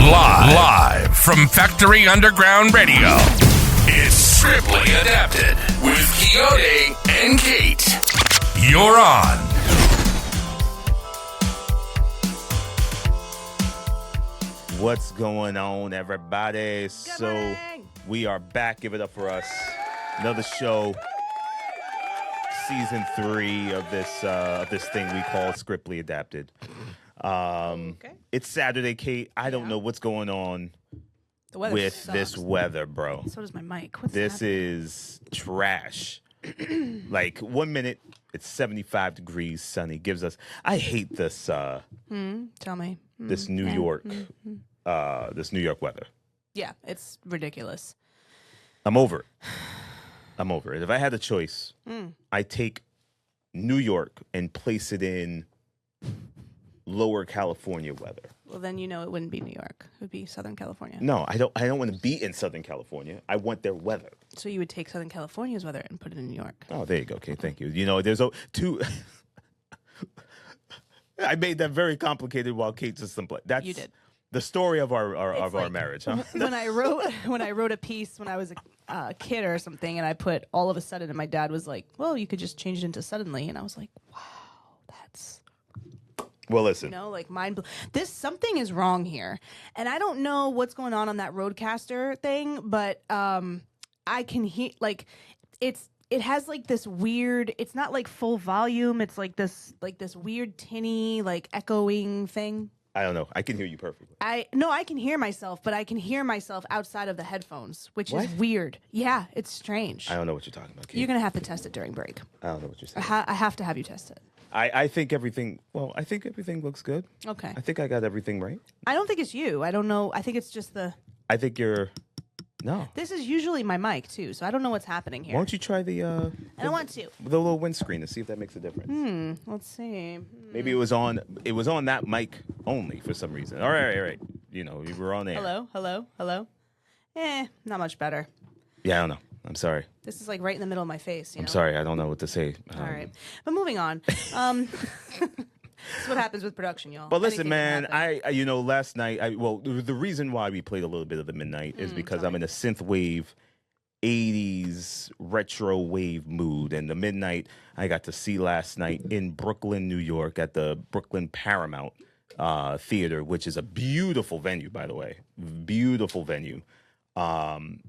Live from Factory Underground Radio, it's Scriptly Adapted with Quixote and Kate. You're on. What's going on, everybody? So we are back. Give it up for us. Another show. Season 3 of this thing we call Scriptly Adapted. It's Saturday, Kate. I don't know what's going on with this weather, bro. So does my mic. This is trash. Like 1 minute, it's 75 degrees, sunny. Gives us. I hate this. Tell me. This New York. This New York weather. Yeah, it's ridiculous. I'm over it. I'm over it. If I had a choice, I take New York and place it in lower California weather. Well, then you know it wouldn't be New York. It would be Southern California. No, I don't want to be in Southern California. I want their weather. So you would take Southern California's weather and put it in New York. Oh, there you go. Okay, thank you. You know, there's two. I made that very complicated while Kate just simple. That's you did. The story of our marriage, huh? When I wrote a piece when I was a kid or something, and I put all of a sudden, and my dad was like, "Well, you could just change it into suddenly," and I was like, "Wow, that's." Well, listen. You know, like something is wrong here, and I don't know what's going on that Rodecaster thing, but I can hear it has like this weird. It's not like full volume. It's like this weird tinny like echoing thing. I don't know. I can hear you perfectly. I can hear myself, but I can hear myself outside of the headphones, which is weird. Yeah, it's strange. I don't know what you're talking about, Kate. You're going to have to test it during break. I don't know what you're saying. I have to have you test it. I think everything looks good. Okay. I think I got everything right. I don't think it's you. I don't know. I think it's just I think you're... No. This is usually my mic, too, so I don't know what's happening here. Why don't you try the... I don't want to. The little windscreen to see if that makes a difference. Let's see. Maybe it was on that mic only for some reason. All right. You know, you were on air. Hello. Not much better. Yeah, I don't know. I'm sorry. This is like right in the middle of my face. I'm sorry. I don't know what to say. All right. But moving on. That's what happens with production, y'all. But listen, man, last night, the reason why we played a little bit of the Midnight is because I'm in a Synthwave 80s retro wave mood. And the Midnight I got to see last night in Brooklyn, New York at the Brooklyn Paramount Theater, which is a beautiful venue, by the way. Beautiful venue.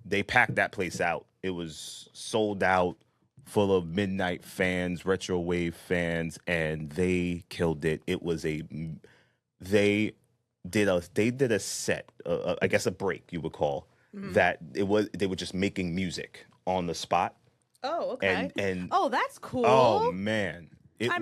They packed that place out. It was sold out, full of Midnight fans, retro wave fans, and they killed it. It was they did a set, I guess a break you would call that. They were just making music on the spot. Oh, okay. And oh, that's cool. Oh man. I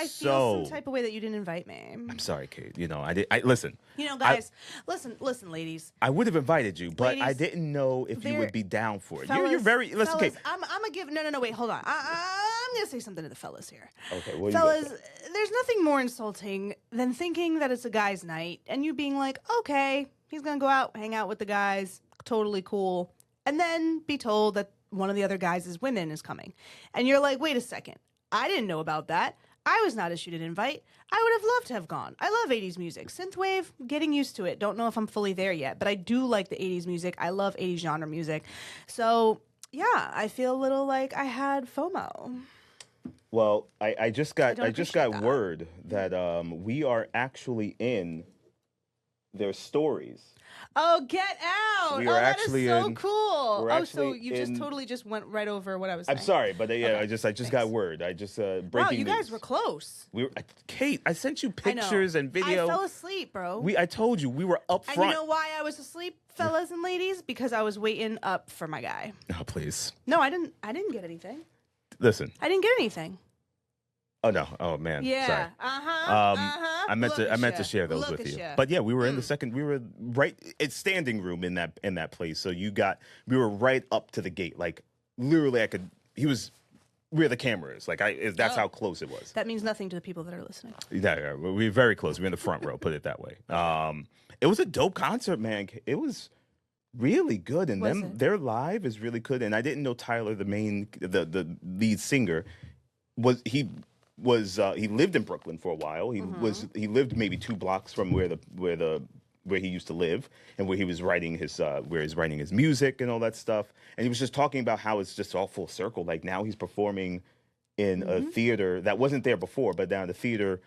feel some type of way that you didn't invite me. I'm sorry, Kate. You know, I listen. You know, guys, listen, ladies. I would have invited you, but ladies, I didn't know if you would be down for it. Fellas, you're very listen, fellas, Kate. I'm gonna give no, wait, hold on. I'm gonna say something to the fellas here. Okay, what fellas, there's nothing more insulting than thinking that it's a guy's night and you being like, okay, he's gonna go out, hang out with the guys, totally cool, and then be told that one of the other guys' women is coming, and you're like, wait a second. I didn't know about that. I was not issued an invite. I would have loved to have gone. I love 80s music. Synthwave, getting used to it. Don't know if I'm fully there yet, but I do like the 80s music. I love 80s genre music. So, yeah, I feel a little like I had FOMO. Well, I just got word that we are actually in their stories. Oh, get out! That is so cool. So you just totally went right over what I was saying. I'm sorry, but I just got word. I just breaking wow, you news. guys were close. Kate, I sent you pictures and video. I fell asleep, bro. I told you we were up front. And you know why I was asleep, fellas and ladies? Because I was waiting up for my guy. Oh, please. No, I didn't get anything. Listen. I didn't get anything. Oh no! Oh man! Yeah. Sorry. I meant to share those with you. But yeah, we were in the second. We were right. It's standing room in that place. So we were right up to the gate. Like literally, I could. He was where the camera is. Like that's how close it was. That means nothing to the people that are listening. Yeah, we were very close. We were in the front row. Put it that way. It was a dope concert, man. It was really good, and their live is really good. And I didn't know Tyler, the lead singer, he lived in Brooklyn for a while. He lived maybe 2 blocks from where the where he used to live and where he was writing his music and all that stuff. And he was just talking about how it's just all full circle. Like now he's performing in a theater that wasn't there before, but now the theater.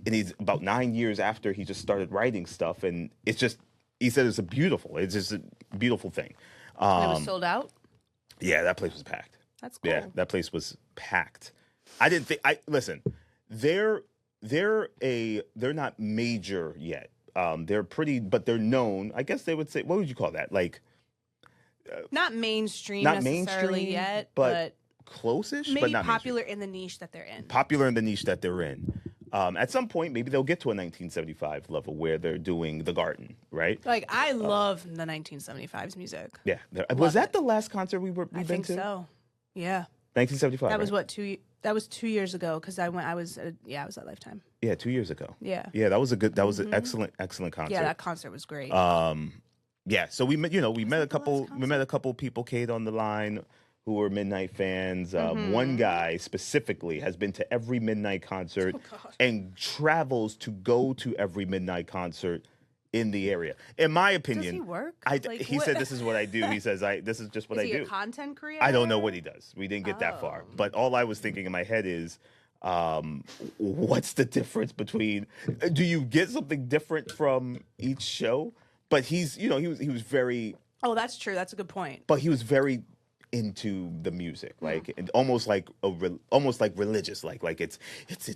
And he's about 9 years after he just started writing stuff, and it's just he said it's just a beautiful thing. And it was sold out. Yeah, that place was packed. That's cool. Yeah, that place was packed. I didn't think. Listen. They're not major yet. They're pretty, but they're known. I guess they would say. What would you call that? Like not mainstream not necessarily mainstream yet, but close-ish. Maybe but not popular in the niche that they're in. Popular in the niche that they're in. At some point, maybe they'll get to a 1975 level where they're doing The Garden, right? Like I love the 1975's music. Yeah. Was that the last concert we've been to? I think so. Yeah. 1975. That was right? what That was 2 years ago because I was at Lifetime. Yeah, 2 years ago. Yeah. Yeah, that was an excellent concert. Yeah, that concert was great. Yeah, so we met a couple people, Kate, on the line who were Midnight fans. One guy specifically has been to every Midnight concert and travels to go to every Midnight concert in the area. In my opinion, does he work? He said, "This is what I do." He says, "This is just what I do." Is he a content creator? I don't know what he does. We didn't get that far. But all I was thinking in my head is, what's the difference between? Do you get something different from each show? But he was very. Oh, that's true. That's a good point. But he was very into the music, like and almost like religious, like it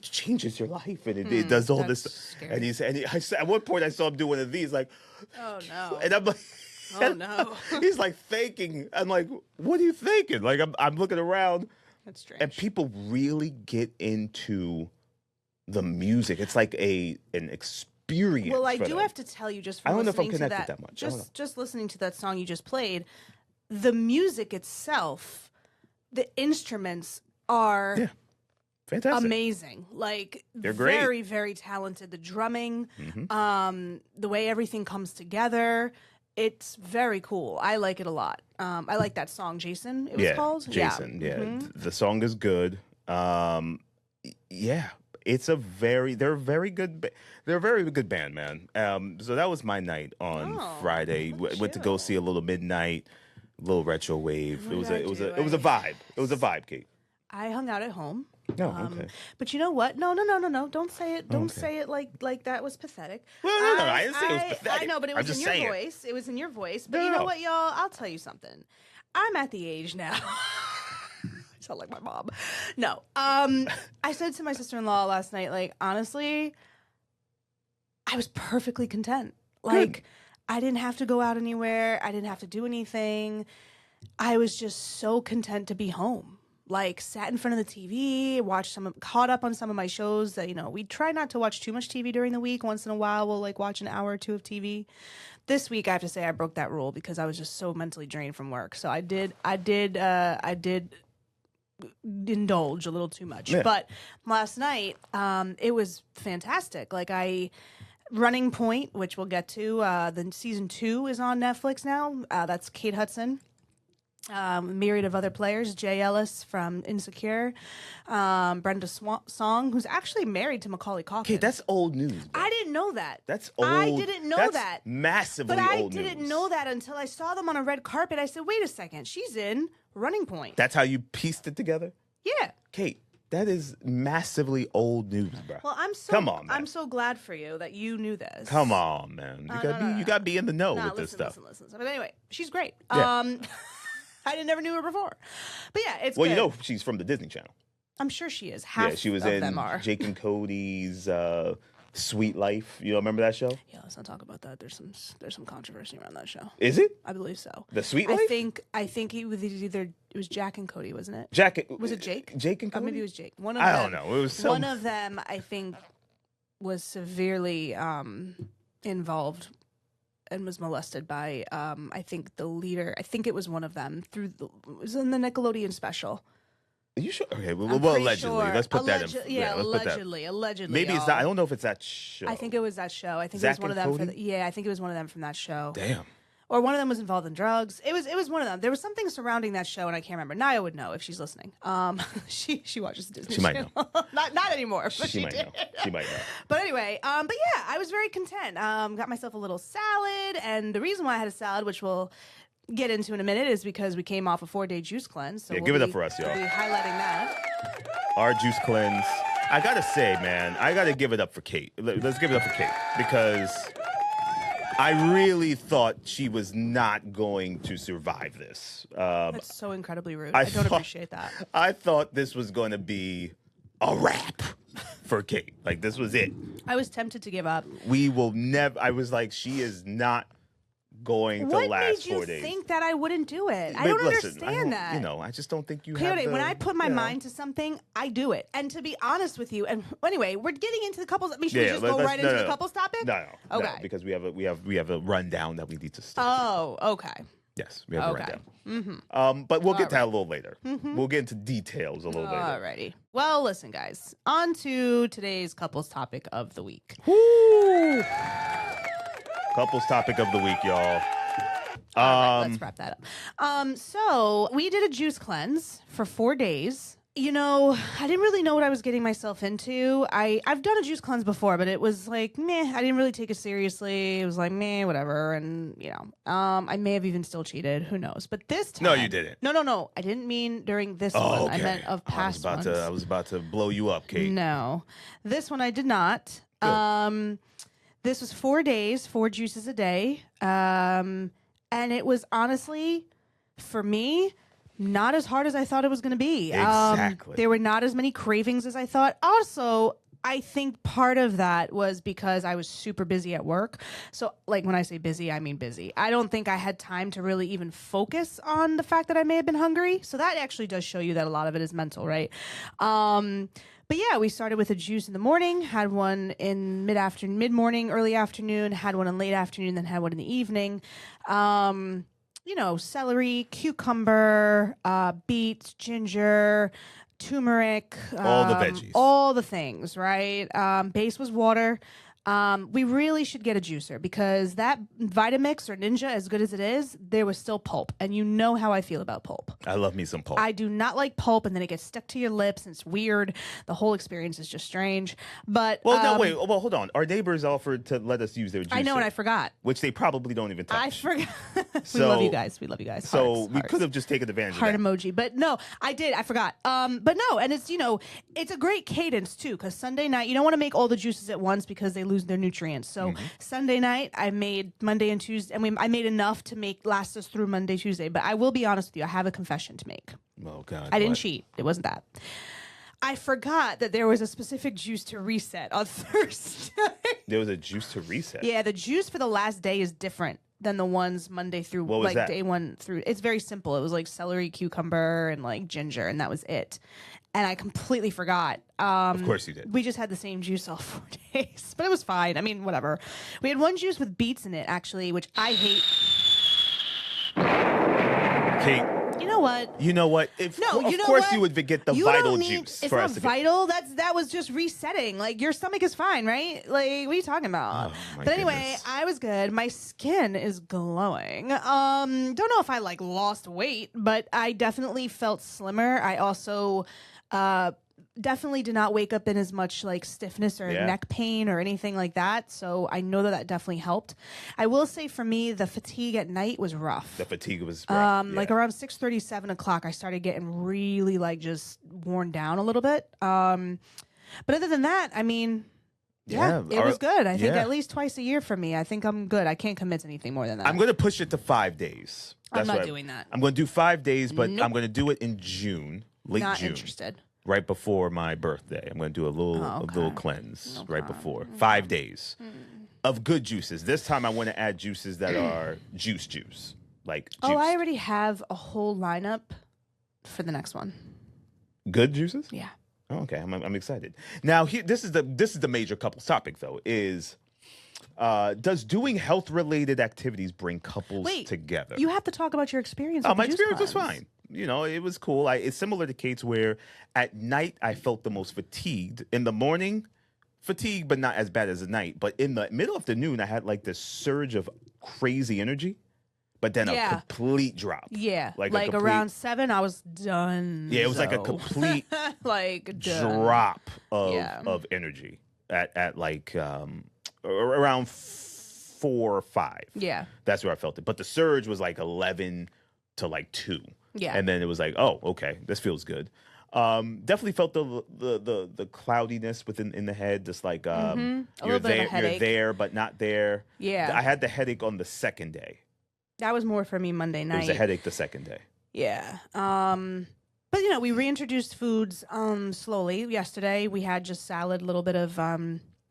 changes your life and it does all this. Scary. And at one point I saw him do one of these, like, oh no, and I'm like, oh no, he's like thinking. I'm like, what are you thinking? Like I'm looking around. That's strange. And people really get into the music. It's like an experience. Well, I do have to tell you, just from I don't know if I'm listening to connected that much. Just listening to that song you just played, the music itself, the instruments are fantastic, amazing. Like they're great. Very, very talented. The drumming, the way everything comes together. It's very cool. I like it a lot. I like that song, Jason. It was called Jason. Yeah, the song is good. It's they're a very good band, man. So that was my night on Friday. Went to go see a little Midnight, a little retro wave. It was a vibe. It was a vibe, Kate. I hung out at home. Oh, okay. But you know what? No. Don't say it. Don't say it like that was pathetic. No. I didn't say it was pathetic. I know, but it was in your voice. It was in your voice. But you know what, y'all? I'll tell you something. I'm at the age now. I sound like my mom. No. I said to my sister-in-law last night, like, honestly, I was perfectly content. Like, I didn't have to go out anywhere. I didn't have to do anything. I was just so content to be home. Like, sat in front of the TV, caught up on some of my shows that, we try not to watch too much TV during the week. Once in a while, we'll watch an hour or two of TV. This week, I have to say I broke that rule because I was just so mentally drained from work. So I did indulge a little too much. Yeah. But last night, it was fantastic. Running Point, which we'll get to, the season 2 is on Netflix now. That's Kate Hudson. Myriad of other players, Jay Ellis from Insecure, Brenda Song, who's actually married to Macaulay Culkin. Okay, that's old news. Bro. I didn't know that. That's old. I didn't know that. Massively old news. But I didn't know that until I saw them on a red carpet. I said, wait a second, she's in Running Point. That's how you pieced it together? Yeah. Kate, that is massively old news, bro. Well, Come on, man. I'm so glad for you that you knew this. Come on, man. You gotta be in the know with this stuff. Listen. But anyway, she's great. Yeah. I never knew her before. But yeah, it's well, good. She's from the Disney Channel. I'm sure she is. Half she was of in them are. Jake and Cody's Sweet Life. You remember that show? Yeah, let's not talk about that. There's some controversy around that show. Is it? I believe so. The Sweet Life? I think it was Jack and Cody, wasn't it? Was it Jake? Jake and Cody? Maybe it was Jake. I don't know. It was one of them. I think was severely involved and was molested by I think the leader. I think it was one of them it was in the Nickelodeon special. Are you sure? Okay, well allegedly. Sure. Let's put that in. Yeah, allegedly. Maybe it's that. I don't know if it's that show. I think it was that show. I think Zach it was one of them. I think it was one of them from that show. Damn. or one of them was involved in drugs. It was one of them. There was something surrounding that show, and I can't remember. Naya would know if she's listening. She watches Disney. She might Channel. know. not anymore, but she might did. know. She might know. But anyway, but yeah, I was very content. Got myself a little salad, and the reason why I had a salad, which we'll get into in a minute, is because we came off a 4-day juice cleanse. So give it up for us, y'all. We'll be highlighting that. Our juice cleanse. I gotta say, man, I gotta give it up for Kate. Let's give it up for Kate because I really thought she was not going to survive this. That's so incredibly rude. I don't appreciate that. I thought this was going to be a wrap for Kate. Like, this was it. I was tempted to give up. We will never. I was like, she is not going to last 4 days. What made you think that I wouldn't do it? I But don't listen, understand that. You know, I just don't think you Coyote, have the, when I put my mind to something, I do it. And to be honest with you, and anyway, we're getting into the couples. Should we just go right into the couples topic? No. Okay. No, because we have a rundown that we need to start. Oh, okay. Yes, we have a Okay. rundown. But we'll get to that a little later. We'll get into details a little later. Alrighty. Well, listen, guys. On to today's couples topic of the week. Woo! Couples topic of the week, y'all. All right, let's wrap that up. So we did a juice cleanse for 4 days. You know, I didn't really know what I was getting myself into. I've done a juice cleanse before, but it was like, meh. I didn't really take it seriously. It was like, meh, whatever. And, you know, I may have even still cheated. Who knows? But this time. No, you didn't. No. I didn't mean during this one. Okay. I meant of past ones. I was about to blow you up, Kate. No. This one I did not. Good. This was 4 days, 4 juices a day. And it was honestly, for me, not as hard as I thought it was going to be. Exactly. There were not as many cravings as I thought. Also, I think part of that was because I was super busy at work. So, like, when I say busy, I mean busy. I don't think I had time to really even focus on the fact that I may have been hungry. So that actually does show you that a lot of it is mental, right? But yeah, we started with a juice in the morning, had one in mid-morning, early afternoon, had one in late afternoon, then had one in the evening. You know, celery, cucumber, beets, ginger, turmeric. All the veggies. All the things, right? Base was water. We really should get a juicer because that Vitamix or Ninja, as good as it is, there was still pulp. And you know how I feel about pulp. I love me some pulp. I do not like pulp, and then it gets stuck to your lips, and it's weird. The whole experience is just strange. But Well, no, wait. Well, hold on. Our neighbors offered to let us use their juicer. I know, and I forgot. Which they probably don't even touch. I forgot. We So- love you guys. We love you guys. So Hearts, we hearts. could have just taken advantage Heart of that. emoji, but no, I did. I forgot. But no, and it's, you know, it's a great cadence too, because Sunday night you don't want to make all the juices at once because they lose their nutrients. So Sunday night I made Monday and Tuesday, and I made enough to last us through Monday, Tuesday. But I will be honest with you, I have a confession to make. Oh God. I didn't what? cheat. It wasn't that. I forgot that there was a specific juice to reset on Thursday. There was a juice to reset. Yeah, the juice for the last day is different than the ones Monday through What was like that? day 1 through. It's very simple. It was like celery, cucumber, and like ginger, and that was it. And I completely forgot. Of course you did. We just had the same juice all 4 days, but it was fine. I mean, whatever. We had one juice with beets in it, actually, which I hate. Kate, You know what? you know what? Of course you would get the You vital don't need- juice It's for not us to get. vital. That was just resetting. Like, your stomach is fine, right? Like, what are you talking about? Oh, my But anyway, goodness. I was good. My skin is glowing. Don't know if I like lost weight, but I definitely felt slimmer. I also definitely did not wake up in as much like stiffness or Yeah. neck pain or anything like that. So I know that definitely helped. I will say for me, the fatigue at night was rough. The fatigue was rough. Like yeah. around 6:30, 7 o'clock, I started getting really like just worn down a little bit. But other than that, I mean, yeah, it was good. I think yeah. at least twice a year for me. I think I'm good. I can't commit to anything more than that. I'm going to push it to 5 days. I'm not what doing that. I'm going to do 5 days, but Nope. I'm going to do it in June, late Not June, interested. right before my birthday. I'm going to do a little cleanse right before 5 days of good juices. This time I want to add juices that are juice, like juice. Oh, I already have a whole lineup for the next one. Good juices. Yeah. Oh, okay, I'm excited. Now, this is the major couples topic though. Is does doing health related activities bring couples together? You have to talk about your experience. Oh, with my the juice experience was cleanse. fine. You know, it was cool. It's similar to Kate's, where at night I felt the most fatigued. In the morning, fatigued, but not as bad as at night. But in the middle of the noon, I had like this surge of crazy energy. but then Yeah. a complete drop. Yeah. Like Like a complete, around 7, I was done. Yeah, it was like a so. complete like done. drop of Yeah. energy at like around 4 or 5. Yeah. That's where I felt it. But the surge was like 11 to like 2. Yeah. And then it was like, oh, okay, this feels good. Definitely felt the cloudiness in the head, just like A you're little bit of a there, you're headache. there but not there. Yeah. I had the headache on the second day. That was more for me Monday It night. was a headache the second day. Yeah. But you know, we reintroduced foods slowly. Yesterday we had just salad, a little bit of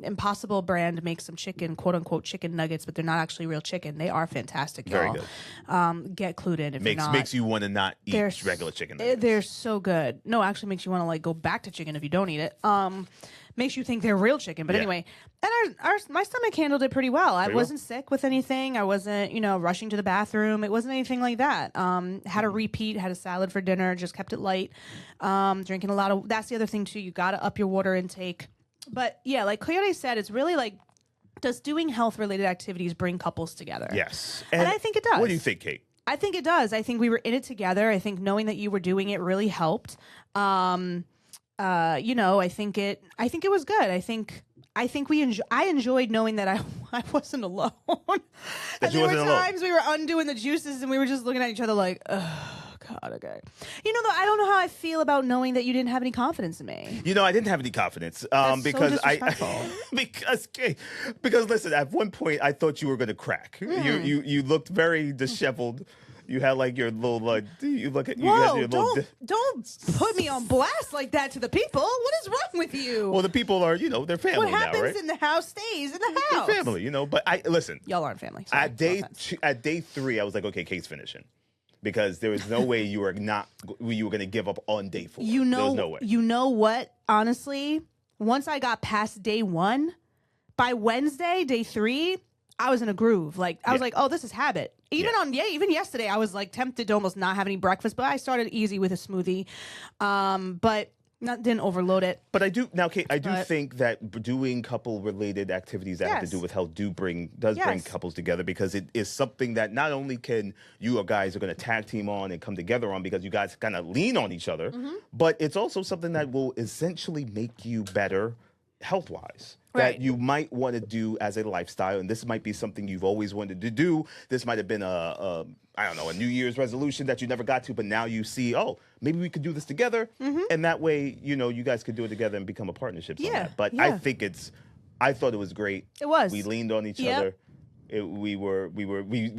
Impossible brand makes some chicken, quote unquote chicken nuggets, but they're not actually real chicken. They are fantastic, y'all. Very good. Get clued in if you're not. Makes you want to not eat They're regular chicken nuggets. They're so good. No, actually makes you want to like go back to chicken if you don't eat it. Makes you think they're real chicken. But Yeah. anyway, and my stomach handled it pretty well. I wasn't sick with anything. I wasn't, rushing to the bathroom. It wasn't anything like that. Had a repeat, had a salad for dinner, just kept it light. Drinking a lot of, that's the other thing too. You got to up your water intake. But yeah, like Coyote said, it's really like, does doing health-related activities bring couples together? Yes. And I think it does. What do you think, Kate? I think it does. I think we were in it together. I think knowing that you were doing it really helped. I think it was good. I think I enjoyed knowing that I wasn't alone. And there were times we were undoing the juices and we were just looking at each other like, oh God, okay. Though I don't know how I feel about knowing that you didn't have any confidence in me. I didn't have any confidence That's because so disrespectful. because listen, at one point I thought you were going to crack. You looked very disheveled. You had like your little you look at you had Whoa! your little Don't put me on blast like that to the people. What is wrong with you? well, the people are they're family what now, happens right? in the house stays in the house. They're family, But listen. Y'all aren't family. Sorry. At day 3, I was like, okay, Kate's finishing, because there was no way you were going to give up on day 4. There was no way. You know what? Honestly, once I got past day 1, by Wednesday, day 3, I was in a groove. Like I was like, oh, this is habit. Even yesterday, I was like tempted to almost not have any breakfast, but I started easy with a smoothie, but didn't overload it. But I do now, Kate. I do think that doing couple-related activities that have to do with health does bring couples together, because it is something that not only can you guys are going to tag team on and come together on because you guys kind of lean on each other, but it's also something that will essentially make you better health-wise. Right. That you might want to do as a lifestyle, and this might be something you've always wanted to do. This might have been a New Year's resolution that you never got to, but now you see, oh, maybe we could do this together, and that way, you guys could do it together and become a partnership. Yeah, But yeah. I thought it was great. It was. We leaned on each other. We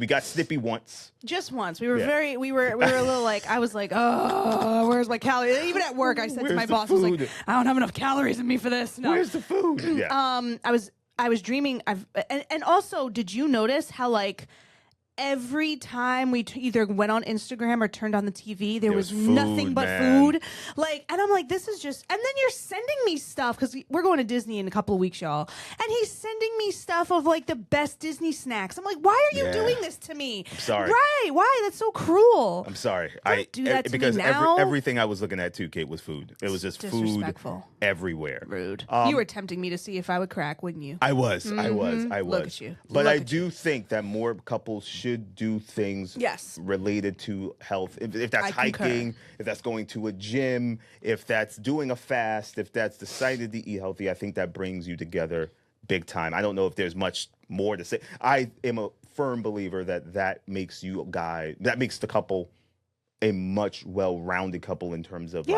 got snippy once. Just once. We were a little like, I was like, oh, where's my calories? Even at work, I said to my boss, I was like, I don't have enough calories in me for this. No. Where's the food? Yeah. I was dreaming. And also, did you notice how like every time we either went on Instagram or turned on the TV, there was food, nothing but man. food. Like, and I'm like, this is just. And then you're sending me stuff because we're going to Disney in a couple of weeks, y'all. And he's sending me stuff of like the best Disney snacks. I'm like, why are you doing this to me? I'm sorry. Right? Why? That's so cruel. I'm sorry. Don't do that to me because now. everything I was looking at too, Kate, was food. It was just food Disrespectful. everywhere. Rude. You were tempting me to see if I would crack, wouldn't you? I was. Look at you. But Look I at do think that more couples should do things related to health. If that's hiking, if that's going to a gym, if that's doing a fast, if that's decided to eat healthy, I think that brings you together big time. I don't know if there's much more to say. I am a firm believer that makes the couple a much well-rounded couple in terms of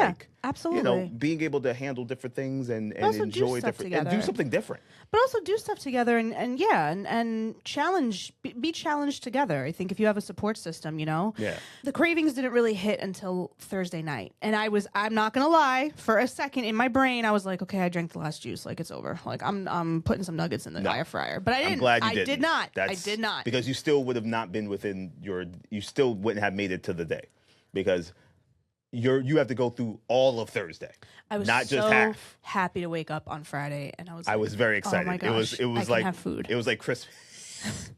absolutely. Being able to handle different things and do enjoy stuff different and do together. something different. But also do stuff together and challenge, be challenged together. I think if you have a support system, Yeah. The cravings didn't really hit until Thursday night. And I'm not going to lie, for a second in my brain, I was like, okay, I drank the last juice. Like it's over. Like I'm putting some nuggets in the air fryer. But I didn't. I'm glad you I didn't. did not. I That's did not. Because you still would have not been you still wouldn't have made it to the day. Because you have to go through all of Thursday. I was not so just half. happy to wake up on Friday, and I was. I was very excited. Oh my gosh, it was I like can have food. It was like Christmas.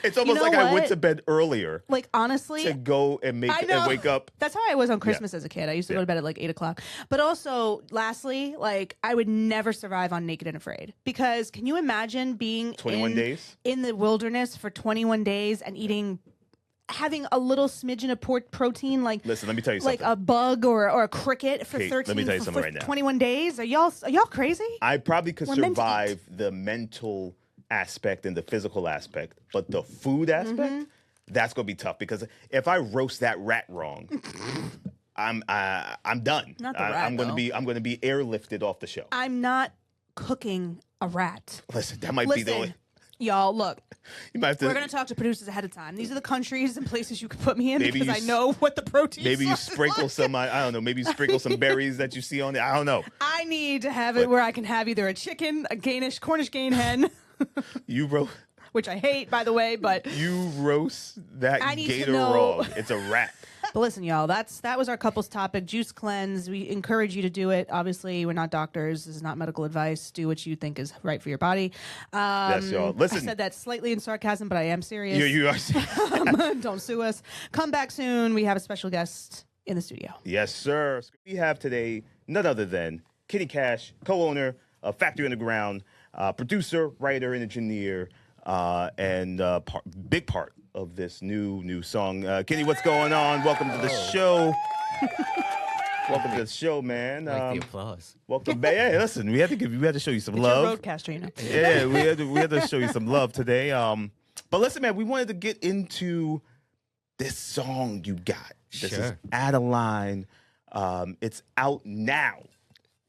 It's almost know like I went what? to bed earlier Like honestly, to go and wake up. That's how I was on Christmas as a kid. I used to go to bed at like 8:00. But also, lastly, like I would never survive on Naked and Afraid, because can you imagine being 21 days in the wilderness for 21 days and eating having a little smidgen of protein, like Listen, let me tell you like something. a bug or a cricket for Kate, 13, let me tell you for something right now. 21 days? Are y'all crazy? I probably could We're meant to eat. survive the mental aspect and the physical aspect, but the food aspect, that's gonna be tough because if I roast that rat wrong, I'm done. Not the rat, I'm gonna though. be airlifted off the show. I'm not cooking a rat. Listen, that might be the only. Listen, y'all, look. You might have to. We're going to talk to producers ahead of time. These are the countries and places you could put me in Maybe because I you know what the protein Maybe you source is sprinkle like. some. I don't know. Maybe you sprinkle some berries that you see on it. I don't know. I need to have it where I can have either a chicken, a Cornish game hen, You roast. which I hate, by the way, but that I need to gator know. raw. It's a rat. But listen, y'all, that was our couples topic, juice cleanse. We encourage you to do it. Obviously, we're not doctors. This is not medical advice. Do what you think is right for your body. Yes, y'all. Listen. I said that slightly in sarcasm, but I am serious. You are. Don't sue us. Come back soon. We have a special guest in the studio. Yes, sir. We have today none other than Kenny Cash, co-owner of Factory Underground, producer, writer, and engineer, and big part of this new song. Kenny, what's going on? Welcome to the show. Welcome to the show, man. I like the applause. Welcome back. Hey, listen, we had to show you some It's love. your roadcaster, you know. Yeah, we had to show you some love today. But listen, man, we wanted to get into this song you got. This is Sure. Adeline. It's out now.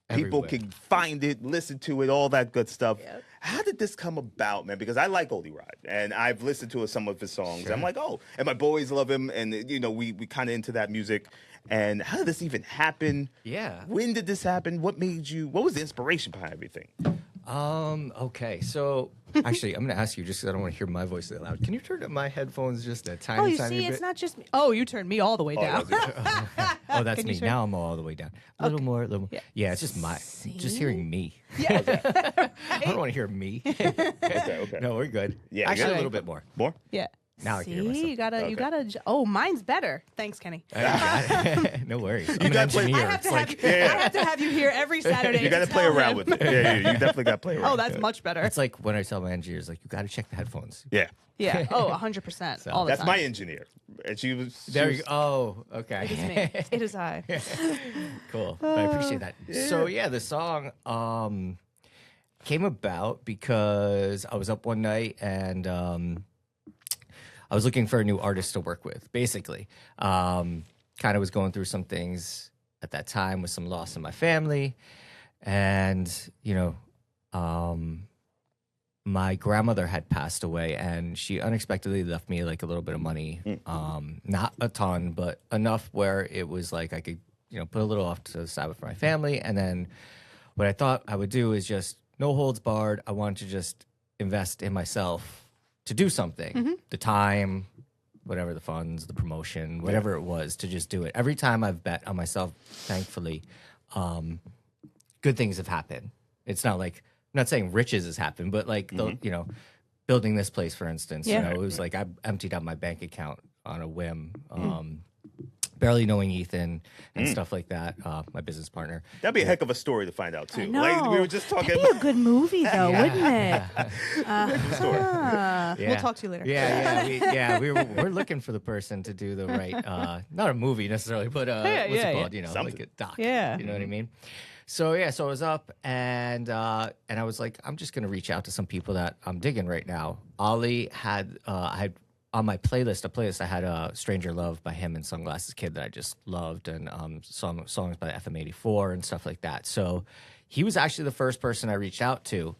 People Everywhere. can find it, listen to it, all that good stuff. Yep. How did this come about, man? Because I like Ollie, Wride, and I've listened to some of his songs. Sure. I'm like, oh, and my boys love him, and we kind of into that music. And how did this even happen? Yeah. When did this happen? What was the inspiration behind everything? Okay. So actually, I'm going to ask you just because I don't want to hear my voice that loud. Can you turn up my headphones just a tiny, Oh, you tiny see, bit? it's not just me. Oh, you turned me all the way down. Oh, that's Can you me. turn- Now I'm all the way down. A little more, a little more. Yeah. Yeah, it's just just hearing me. Yeah. I don't want to hear me. Okay. No, we're good. Yeah, Actually, good. a little bit more. More? Yeah. Now I See, can hear myself. you gotta. Oh, mine's better. Thanks, Kenny. I got it. No worries. I'm an gotta play- engineer. I have, It's to like I have to have you here every Saturday. You got to to play tell around him. with it. Yeah, you definitely got to play around. Oh, that's much better. it's like when I tell my engineers, like, you got to check the headphones. Yeah. Yeah. Oh, 100%. So- all the That's time. my engineer. And she was. There you go. Oh, okay. It is me. It is I. Cool. I appreciate that. So yeah, the song came about because I was up one night and I was looking for a new artist to work with. Basically, kind of was going through some things at that time with some loss in my family, and my grandmother had passed away, and she unexpectedly left me like a little bit of money, not a ton, but enough where it was like I could, put a little off to the side for my family. And then what I thought I would do is just no holds barred. I wanted to just invest in myself to do something, the time, whatever the funds, the promotion, whatever it was, to just do it. Every time I've bet on myself, thankfully, good things have happened. It's not like, I'm not saying riches has happened, but like, building this place, for instance, Yeah. it was like I emptied out my bank account on a whim, barely knowing Ethan and stuff like that, my business partner. That'd be a heck of a story to find out, too. No. Like, we were just talking That'd be a good movie, though, wouldn't it? We'll Yeah. talk to you later. We're looking for the person to do the right, not a movie necessarily, but what's it called? Like Something. a doc. Yeah. You know what I mean? So I was up and I was like, I'm just gonna reach out to some people that I'm digging right now. Ollie had I had on my playlist I had Stranger Love by him and Sunglasses Kid that I just loved, and songs by FM84 and stuff like that. So he was actually the first person I reached out to.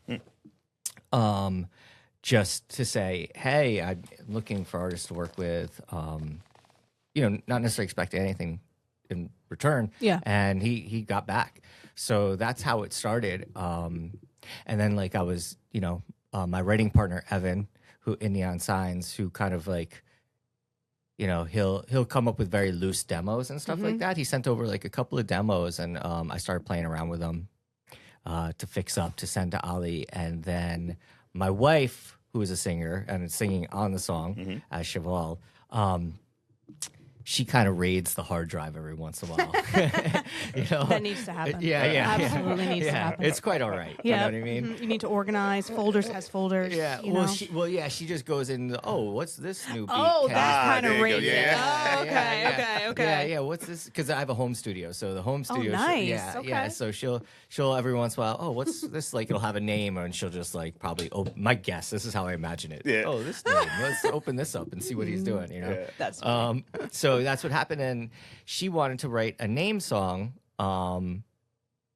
Just to say, hey, I'm looking for artists to work with, not necessarily expecting anything in return. Yeah. And he got back. So that's how it started. And then I was, my writing partner, Evan, who in Neon Signs, who kind of like, he'll come up with very loose demos and stuff like that. He sent over like a couple of demos, and I started playing around with them to fix up, to send to Ollie. And then my wife, who is a singer and is singing on the song as Cheval, she kind of raids the hard drive every once in a while. You know? That needs to happen. Yeah. Absolutely needs to happen. It's quite all right. Yeah. You know what I mean? Mhm. You need to organize. Folders has folders. Yeah. You Well, know? she just goes in. Oh, what's this new beat? Oh, Kat? that kind there of you go. raises. Yeah. Oh, okay. Yeah, yeah. What's this? Because I have a home studio, so the home studio. nice. Yeah, Okay. yeah. So she'll every once in a while. Oh, what's this? Like it'll have a name, and she'll just like probably. My guess. This is how I imagine it. Yeah. Oh, this name. Let's open this up and see what he's doing. You know. Yeah. That's So that's what happened, and she wanted to write a name song.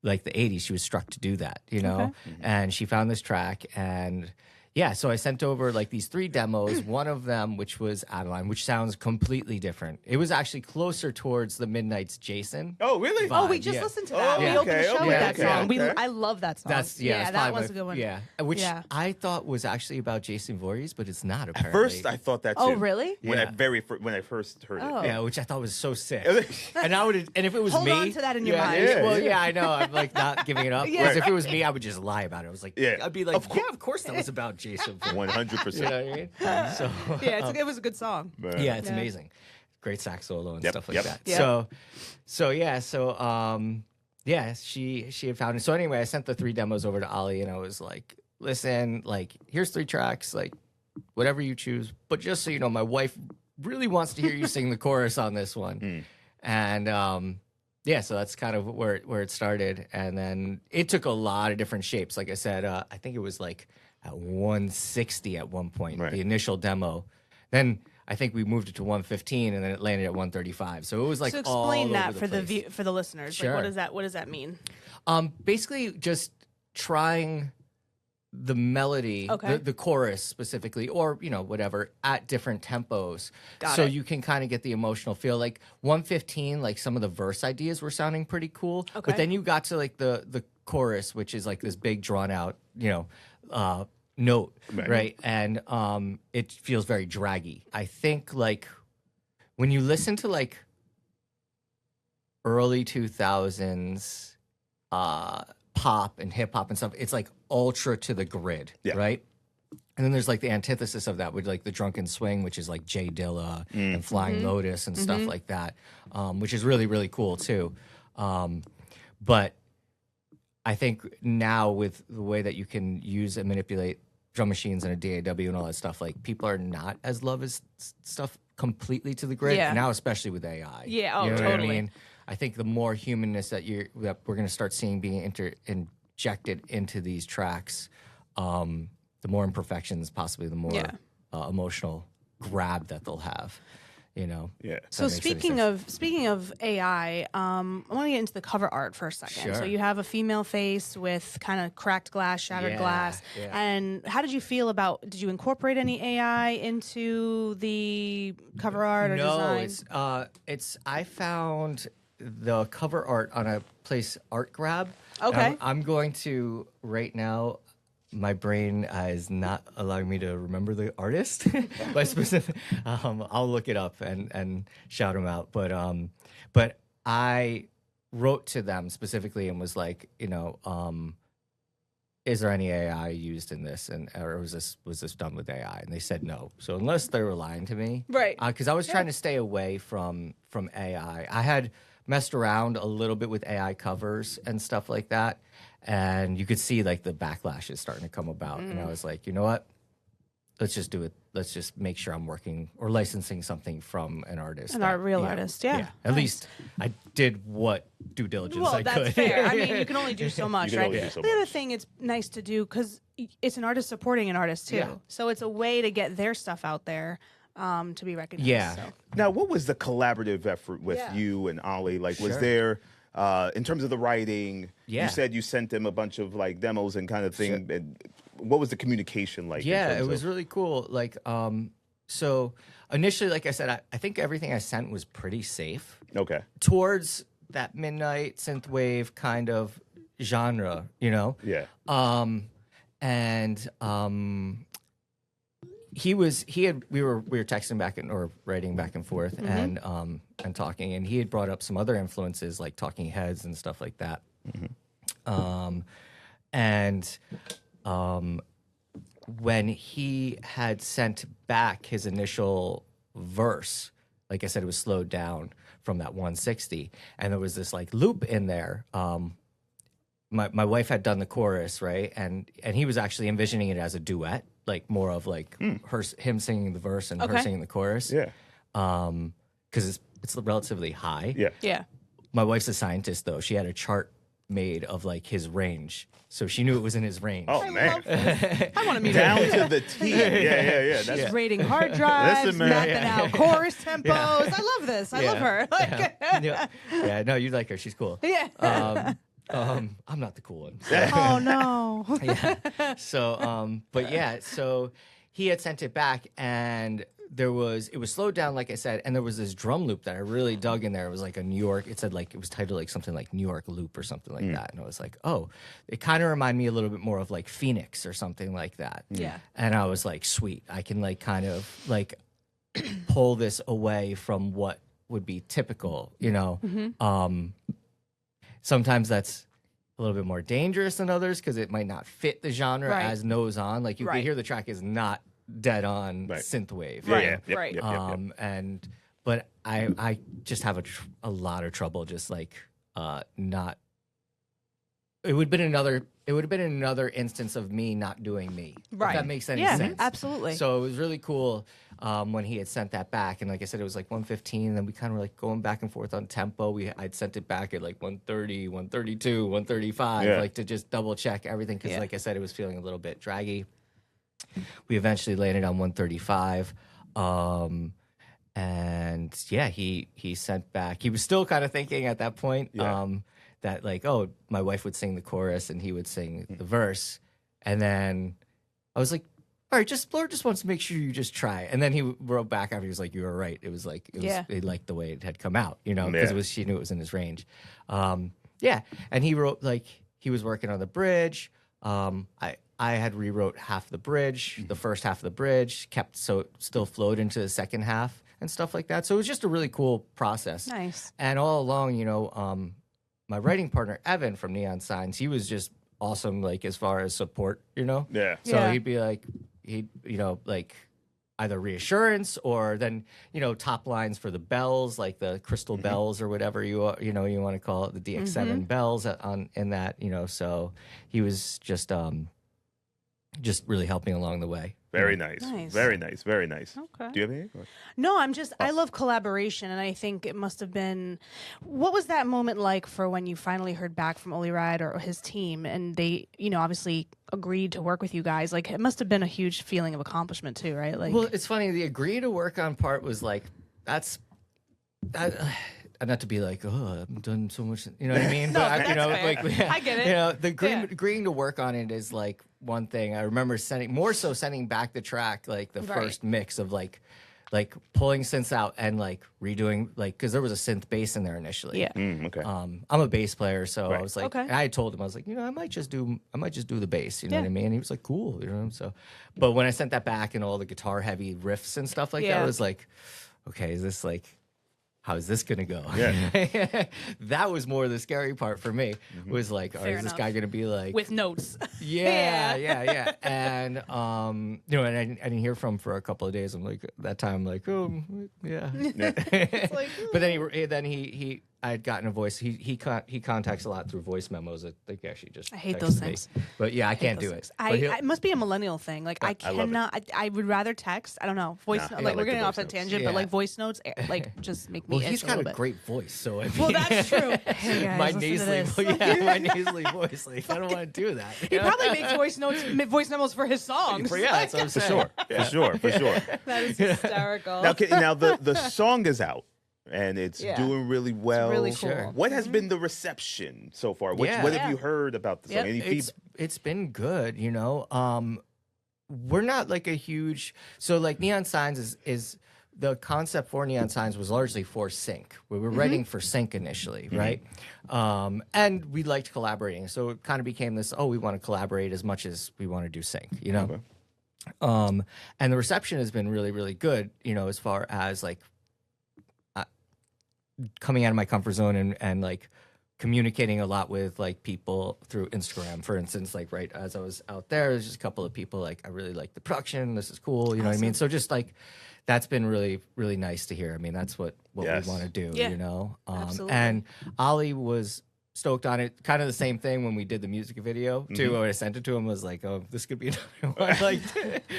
Like the 80s, she was struck to do that, you know? And she found this track, and yeah, so I sent over like these 3 demos, one of them, which was Adeline, which sounds completely different. It was actually closer towards the Midnight's Jason. Oh, really? Oh, we vibe, just yeah. listened to that. Oh, we okay, opened the show okay, with that okay, song. okay. I love that song. That's that probably was a good one. Yeah, which Yeah. I thought was actually about Jason Voorhees, but it's not apparently. First, I thought that too. Oh, really? When Yeah. when I first heard Oh. it. Yeah, which I thought was so sick. and if it was Hold me, on to that in your yeah, mind. Yeah. Well, yeah, I know. I'm like not giving it up. Yeah. Whereas if it was me, I would just lie about it. I was like, Yeah. I'd be like, Of course. yeah, of course that was about Jason Voorhees. 100%. You know what I mean? So Yeah, it was a good song. yeah, it's Yeah. amazing. Great sax solo and Yep, stuff like yep. that. Yep. So she had found it. So anyway, I sent the 3 demos over to Ollie, and I was like, listen, like here's 3 tracks, like whatever you choose, but just so you know, my wife really wants to hear you sing the chorus on this one. And yeah, so that's kind of where it started, and then it took a lot of different shapes. Like I said, I think it was like at 160 at one point, Right. the initial demo. Then I think we moved it to 115, and then it landed at 135. So it was like So all explain over that the for place. for the listeners. Sure. Like, what does that mean? Basically, just trying the melody, Okay. the chorus specifically, or whatever, at different tempos, Got so it. you can kind of get the emotional feel. Like 115, like some of the verse ideas were sounding pretty cool, Okay. but then you got to like the chorus, which is like this big drawn out, note, right? And it feels very draggy. I think like when you listen to like early 2000s pop and hip hop and stuff, it's like ultra to the grid, Yeah. right? And then there's like the antithesis of that with like the drunken swing, which is like Jay Dilla and Flying Lotus and stuff like that, which is really, really cool too. But I think now with the way that you can use and manipulate drum machines and a DAW and all that stuff, like people are not as love as stuff completely to the grid Yeah. now, especially with AI. Yeah, oh, You know what totally. I mean? I think the more humanness that we're going to start seeing being injected into these tracks, the more imperfections, possibly the more Yeah. emotional grab that they'll have. Yeah. If So that makes any sense. speaking of AI, I want to get into the cover art for a second. Sure. So you have a female face with kind of cracked glass, shattered Yeah, glass. yeah. And how did you feel about? Did you incorporate any AI into the cover art or design? It's I found the cover art on a place Art Grab. Okay. I'm going to right now. My brain is not allowing me to remember the artist, but specific, I'll look it up and shout them out. But I wrote to them specifically and was like, is there any AI used in this, or was this done with AI? And they said no. So unless they were lying to me, Right. Because I was trying to stay away from AI. I had messed around a little bit with AI covers and stuff like that. And you could see like the backlash is starting to come about. And I was like, you know what? Let's just do it. Let's just make sure I'm working or licensing something from an artist. Real artist, yeah. At least I did what due diligence Well, I that's could. fair. I mean, you can only do so much, You can right? only do so The other much. thing it's nice to do because it's an artist supporting an artist too. Yeah. So it's a way to get their stuff out there to be recognized. Yeah. So. Now, what was the collaborative effort with Yeah. you and Ollie? Like, was Sure. there, in terms of the writing, Yeah. you said you sent them a bunch of like demos and kind of thing. Sure. And what was the communication like? in Yeah, terms it was of- really cool. Like, so initially, like I said, I think everything I sent was pretty safe Okay. towards that midnight synthwave kind of genre, Yeah. we were texting back or writing back and forth and talking, and he had brought up some other influences like Talking Heads and stuff like that. When he had sent back his initial verse, like I said, it was slowed down from that 160, and there was this like loop in there. My wife had done the chorus, right, and he was actually envisioning it as a duet, like more of like him singing the verse and her singing the chorus. Yeah. Because it's relatively high. Yeah. Yeah. My wife's a scientist, though. She had a chart made of like his range, so she knew it was in his range. Oh man. I want to meet Down him. to the T. Yeah. That's She's rating hard drives, Listen, man. mapping out chorus tempos. I love this. I love her. Like, Yeah, no, you like her. She's cool. yeah. I'm not the cool one. Oh no. Yeah. So, but yeah, so he had sent it back, and it was slowed down, like I said, and there was this drum loop that I really dug in there. It was like a New York. It said like it was titled like something like New York loop or something like that, and I was like, oh, it kind of reminded me a little bit more of like Phoenix or something like that. Yeah. And I was like, sweet, I can like kind of like pull this away from what would be typical, you know. Sometimes that's a little bit more dangerous than others because it might not fit the genre Right. as nose on. Like you can hear the track is not dead on synthwave. Right. But I just have a lot of trouble just like not. It would have been another instance of me not doing me. Right. If that makes any Yeah, sense. absolutely. So it was really cool when he had sent that back, and like I said, it was like 115, and then we kind of were like going back and forth on tempo. I'd sent it back at like 130, 132, 135, like to just double check everything because, like I said, it was feeling a little bit draggy. We eventually landed on 135, and yeah, he sent back. He was still kind of thinking at that point. That like, oh, my wife would sing the chorus and he would sing the verse. And then I was like, all right, Lord just wants to make sure you just try. And then he wrote back after, he was like, you were right. It was like, he liked the way it had come out, you know, because she knew it was in his range. And he wrote, like, he was working on the bridge. I had rewrote half the bridge, the first half of the bridge, kept so it still flowed into the second half and stuff like that. So it was just a really cool process. Nice. And all along, you know, my writing partner, Evan from Neon Signs, he was just awesome, like, as far as support, you know? Yeah. So he'd be like, you know, like, either reassurance or then, you know, top lines for the bells, like the crystal bells or whatever you want to call it, the DX7 bells in that, you know. So he was just really helping along the way. Very nice. Very nice. Very nice. Okay. Do you have anything? No, I love collaboration, and I think it must have been. What was that moment like for when you finally heard back from Ollie Wride or his team, and they, you know, obviously agreed to work with you guys? Like, it must have been a huge feeling of accomplishment too, right? Like, well, it's funny. The agree to work on part was like, that. Not to be like, oh, I've done so much, you know what I mean? No, but you know, that's fair. like, I get it. You know, the agreeing to work on it is like one thing. I remember sending back the track, like the first mix of like pulling synths out and like redoing, like, because there was a synth bass in there initially. Yeah. Okay. I'm a bass player, so I was like, Okay. I told him, I was like, you know, I might just do the bass, you know what I mean? And he was like, cool, you know. So, but when I sent that back and all the guitar heavy riffs and stuff like that, I was like, okay, is this like, how is this gonna go? Yeah. That was more the scary part for me. Was like, Fair is this enough. guy gonna be like with notes. yeah. And you know, and I didn't hear from him for a couple of days. I'm like, that time, I'm like, oh yeah. But then he I had gotten a voice. He contacts a lot through voice memos. I think actually just I hate texted those me. things. But yeah, I can't do it. But It must be a millennial thing. Like, I I love it. cannot. I would rather text. I don't know. Voice. Nah, like, I like we're the getting off voice that notes. tangent, Yeah. but like voice notes, like, just make me. well, itch he's a got little a bit. great voice, so I mean, Well, that's true. Hey guys, my listen to nasally, this. my nasally voice. Like, I don't want to do that. He probably makes voice memos for his songs. Yeah, that's what I'm For saying. sure. For sure. That is hysterical. Now, the song is out. And it's Yeah. doing really well. really cool. Sure. What has been the reception so far? What have you heard about the song? Yep. Any feedback? It's been good, you know. We're not like a huge, so like Neon Signs is the concept for Neon Signs was largely for sync. We were writing for sync initially, right? And we liked collaborating, so it kind of became this. Oh, we want to collaborate as much as we want to do sync, you know. Okay. And the reception has been really, really good, you know, as far as like coming out of my comfort zone and like communicating a lot with like people through Instagram, for instance. Like right as I was out there's just a couple of people like, I really like the production. This is cool. You know what I mean? So just like that's been really, really nice to hear. I mean, that's what Yes. we want to do, Yeah. you know? Absolutely. And Ollie was stoked on it. Kind of the same thing when we did the music video too. When I sent it to him, was like, "Oh, this could be another one." Like,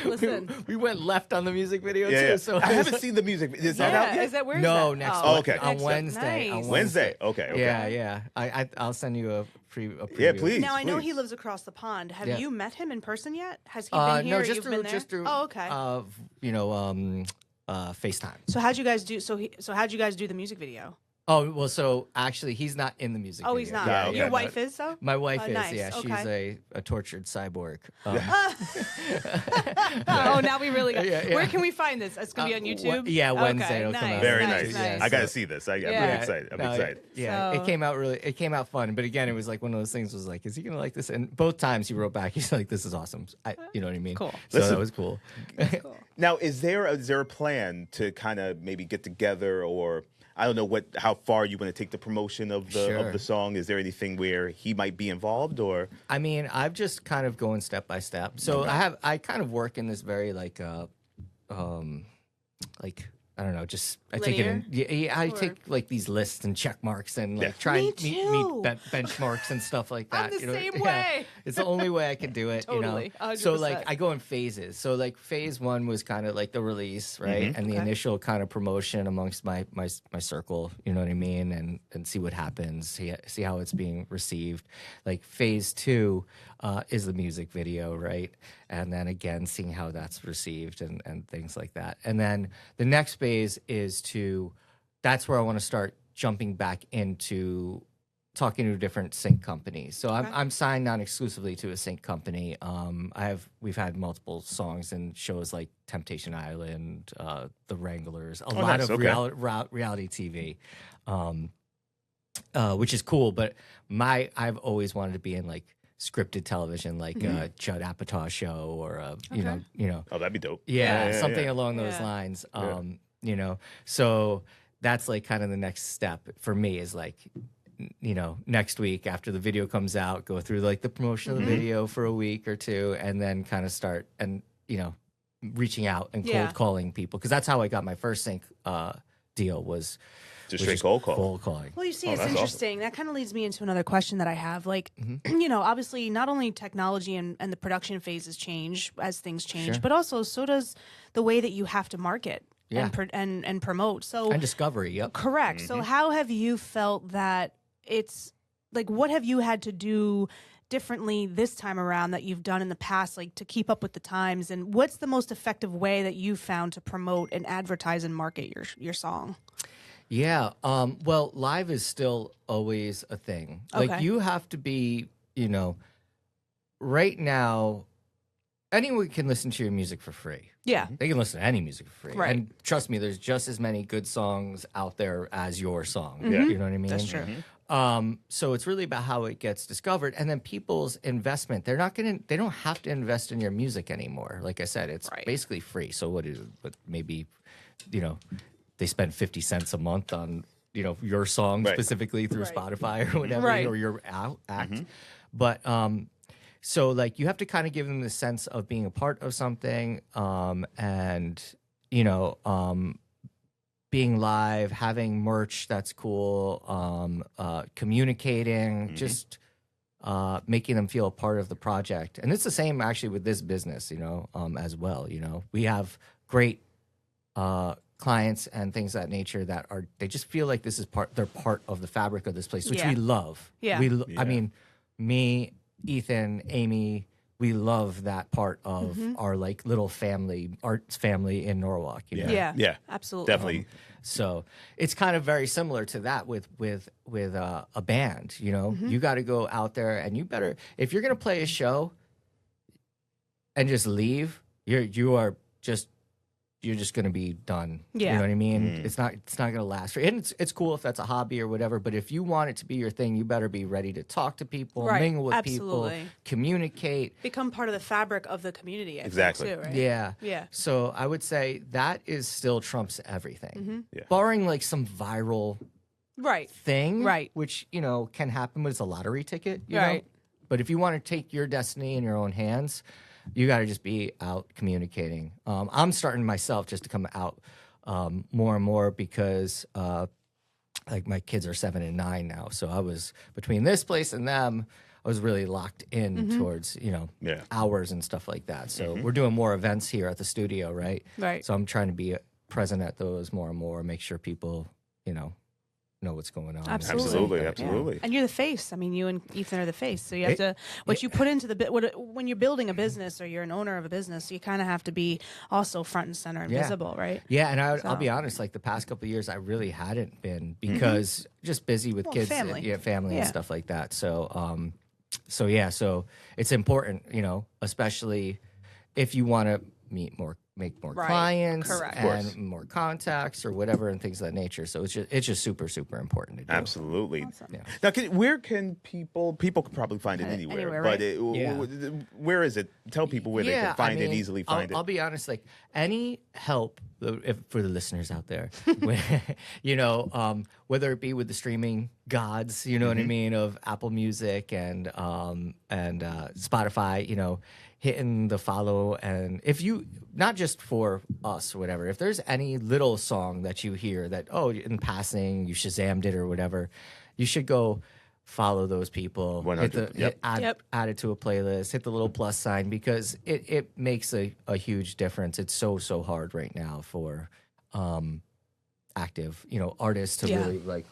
Listen. we went left on the music video Yeah, too. yeah. So I haven't seen the music. Is that Yeah, out yet? is that where's no that? next Oh, week. Okay. on Next Wednesday. Nice. On Wednesday. Okay. Yeah. I'll send you a preview. Yeah, please. Now I know please. he lives across the pond. Have Yeah. you met him in person yet? Has he been here? No, or just you've through been there? just through. Oh, okay. FaceTime. So how'd you guys do? So how'd you guys do the music video? Oh well, so actually, he's not in the music. Oh, video. he's not. Yeah, okay. Your wife is so. My wife is, Nice, yeah, okay. she's a tortured cyborg. Oh, now we really got. Yeah. Where can we find this? It's gonna be on YouTube. Yeah, Wednesday Okay, it'll come nice, out. Very nice, nice. nice. I got to see this. I'm Yeah. really excited. I'm No, excited. Yeah, So- it came out fun. But again, it was like one of those things. Was like, is he gonna like this? And both times he wrote back, he's like, "This is awesome." You know what I mean? Cool. So Listen- that was cool. Cool. Now, is there a plan to kind of maybe get together, or I don't know how far you want to take the promotion of the Sure. song? Is there anything where he might be involved, or I mean, I've just kind of going step by step. So I kind of work in this very like I don't know, just I take it in. Yeah, I Or- take like these lists and check marks and like Yeah. try Me and too. meet benchmarks and stuff like I'm that. the you know? same Yeah. way. It's the only way I can do it. Totally, You know. So 100%. like I go in phases. So like phase one was kind of like the release, right, and the Okay. initial kind of promotion amongst my circle. You know what I mean, and see what happens. See how it's being received. Like phase two is the music video, right, and then again seeing how that's received and things like that. And then the next phase is that's where I want to start jumping back into talking to different sync companies. So I'm signed on exclusively to a sync company. We've had multiple songs in shows like Temptation Island, The Wranglers, a lot nice. of Okay. reality TV, which is cool. But I've always wanted to be in like scripted television, like Judd Apatow show or you know. oh, that'd be dope. Yeah, something yeah. along those Yeah. lines. You know, so that's like kind of the next step for me is like, you know, next week after the video comes out, go through like the promotion of the video for a week or two, and then kind of start and, you know, reaching out and cold Yeah. calling people. Because that's how I got my first sync deal was Just straight cold call. cold calling. Well, you see, Oh, it's that's awesome. interesting. That kind of leads me into another question that I have. Like, you know, obviously, not only technology and the production phases change as things change, Sure. but also so does the way that you have to market Yeah. and promote. So And discovery, yep. correct. So how have you felt that it's like? What have you had to do differently this time around that you've done in the past, like to keep up with the times? And what's the most effective way that you've found to promote and advertise and market your song? Yeah. Well, live is still always a thing. Like Okay. you have to be, you know, right now, anyone can listen to your music for free. Yeah. They can listen to any music for free. Right. And trust me, there's just as many good songs out there as your song. Yeah. You know what I mean? That's true. So it's really about how it gets discovered, and then people's investment. They don't have to invest in your music anymore. Like I said, it's Right. basically free. So what is it? But maybe, you know, they spend 50 cents a month on, you know, your song Right. specifically through Right. Spotify or whatever, Right. or your act. But so like you have to kind of give them the sense of being a part of something, and you know, being live, having merch that's cool, communicating, just making them feel a part of the project. And it's the same actually with this business, you know, as well. You know, we have great clients and things of that nature that they just feel like this is they're part of the fabric of this place, which Yeah. we love. Yeah. I mean, me, Ethan, Amy, we love that part of our like little family, arts family in Norwalk. You know? Yeah. Yeah. Absolutely. Definitely. So it's kind of very similar to that with a band. You know, you got to go out there and you better, if you're gonna play a show and just leave, you're just gonna be done. You Yeah. know what I mean? It's not gonna last. And it's cool if that's a hobby or whatever. But if you want it to be your thing, you better be ready to talk to people, Right. mingle with Absolutely. people, communicate. Become part of the fabric of the community. I think, Exactly. too, right? Yeah. Yeah. So I would say that is still trumps everything. Yeah. Barring like some viral thing, Right. which, can happen, but it's a lottery ticket, you know? Right. But if you want to take your destiny in your own hands, you got to just be out communicating. I'm starting myself just to come out more and more because like my kids are 7 and 9 now. So I was between this place and them, I was really locked in towards, hours and stuff like that. So we're doing more events here at the studio, right? Right. So I'm trying to be present at those more and more, make sure people, know what's going on. Absolutely. Yeah. And you're the face. I mean, you and Ethan are the face. So you have to, what you put into the bit, when you're building a business or you're an owner of a business, you kind of have to be also front and center and visible, right? Yeah, and I'll be honest, like the past couple of years, I really hadn't been because just busy with kids, family. Family and stuff like that. So, so it's important, especially if you want to make more clients and more contacts or whatever and things of that nature. So it's just super, super important to do. Absolutely. Awesome. Yeah. Now, where can people can probably find it anywhere, but right? Where is it? Tell people where they can find it, easily find it. I'll be honest, like any help for the listeners out there, whether it be with the streaming gods, you know what I mean, of Apple Music and Spotify, hitting the follow, and if you, not just for us or whatever, if there's any little song that you hear that, in passing, you Shazammed it or whatever, you should go follow those people, 100. Add it to a playlist, hit the little plus sign, because it makes a huge difference. It's so hard right now for active, artists to really like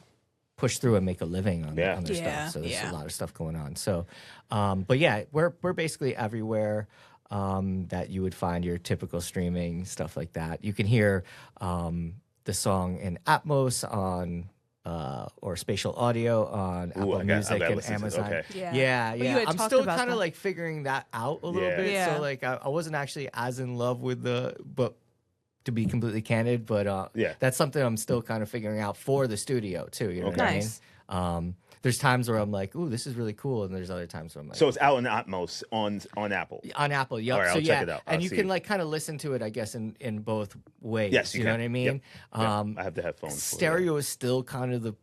push through and make a living on their stuff. So there's a lot of stuff going on. So, but yeah, we're basically everywhere that you would find your typical streaming stuff like that. You can hear the song in Atmos on or spatial audio on Apple Music and Amazon. Okay. Yeah. I'm still kind of that. like figuring that out a little bit. Yeah. So like I wasn't actually as in love with but to be completely candid, but that's something I'm still kind of figuring out for the studio too. You know what I mean? There's times where I'm like, "Ooh, this is really cool," and there's other times where I'm like, "So it's out in Atmos on Apple." On Apple, yep. All right, so I'll check it out. And I'll you see can it. like kind of listen to it, I guess, in both ways. Yes, you know what I mean. Yep. I have the headphones. Stereo is still kind of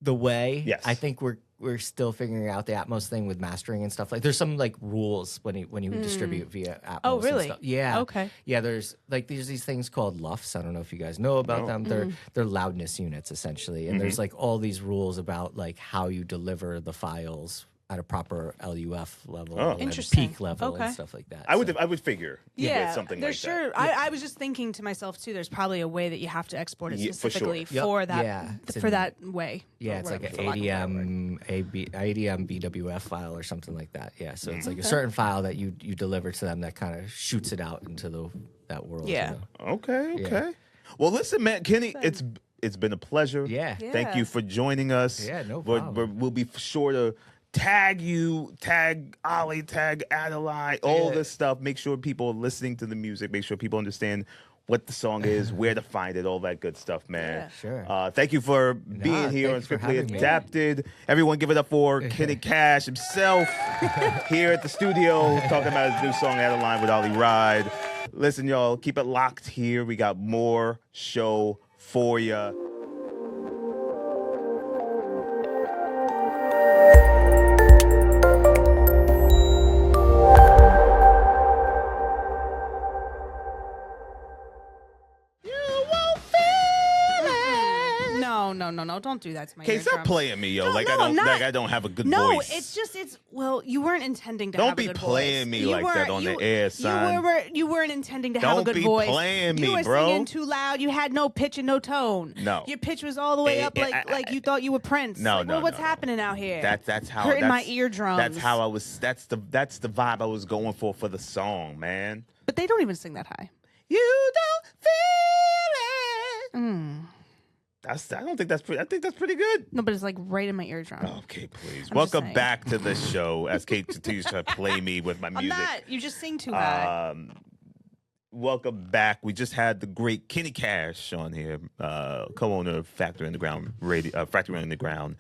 the way. Yes. I think we're still figuring out the Atmos thing with mastering and stuff. Like there's some like rules when you distribute via Atmos. Oh, really? And stuff. Yeah. Okay. Yeah, there's these things called LUFs. I don't know if you guys know about them. They're loudness units essentially, and there's like all these rules about like how you deliver the files at a proper LUF level, and Interesting. peak level, Okay. and stuff like that. I would figure. Something like sure. that. I was just thinking to myself too. There's probably a way that you have to export it Yeah, for specifically sure. for that. Yeah, it's for in- that way. Yeah, or it's like whatever, an for lack of a better word. ADM BWF file or something like that. Yeah, so it's like a certain file that you deliver to them that kind of shoots it out into that world. Yeah. Okay. Yeah. Well, listen, man, Kenny, it's been a pleasure. Yeah. Thank you for joining us. Yeah, no problem. We'll be sure to tag you, tag Ollie, tag Adeline, all this stuff. Make sure people are listening to the music. Make sure people understand what the song is, where to find it, all that good stuff, man. Yeah, sure. Thank you for being here on thanks for Strictly having me. Adapted. Everyone give it up for Kenny Cash himself here at the studio talking about his new song, Adeline, with Ollie Wride. Listen, y'all, keep it locked here. We got more show for you. No, don't do that to my Okay, eardrums. stop playing me, yo. No, like no, I I'm don't not. I don't have a good No, voice. well, you weren't intending to Don't have a be good playing voice. me You like that weren't- on the you- air, son. You weren't intending to have a Don't good be voice. playing me, you were bro. singing too loud. You had no pitch and no tone. No. Your pitch was all the way up like you thought you were Prince. No, like, no, well, what's no. happening out here? That's how hurting my that's- eardrums. That's how I was. That's the vibe I was going for the song, man. But they don't even sing that high. You don't feel it. I don't think that's pretty. I think that's pretty good. No, but it's like right in my eardrum. Okay, please. I'm Welcome just saying. back to the show as Kate continues to play me with my I'm music. not. You just sing too high. Welcome back. We just had the great Kenny Cash on here, co-owner of Factory Underground Radio, Factory Underground,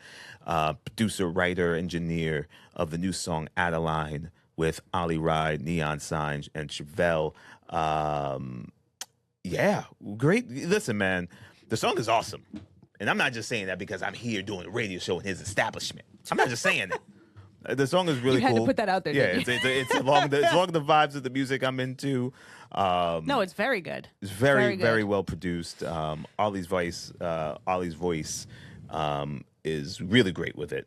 producer, writer, engineer of the new song Adeline with Ollie Wride, Neon Signs, and Chevelle. Yeah, great. Listen, man, the song is awesome. And I'm not just saying that because I'm here doing a radio show in his establishment. I'm not just saying that. The song is really You cool. had to put that out there. Yeah, didn't you? it's along the vibes of the music I'm into. No, it's very good. It's very good. well produced. Ollie's voice is really great with it.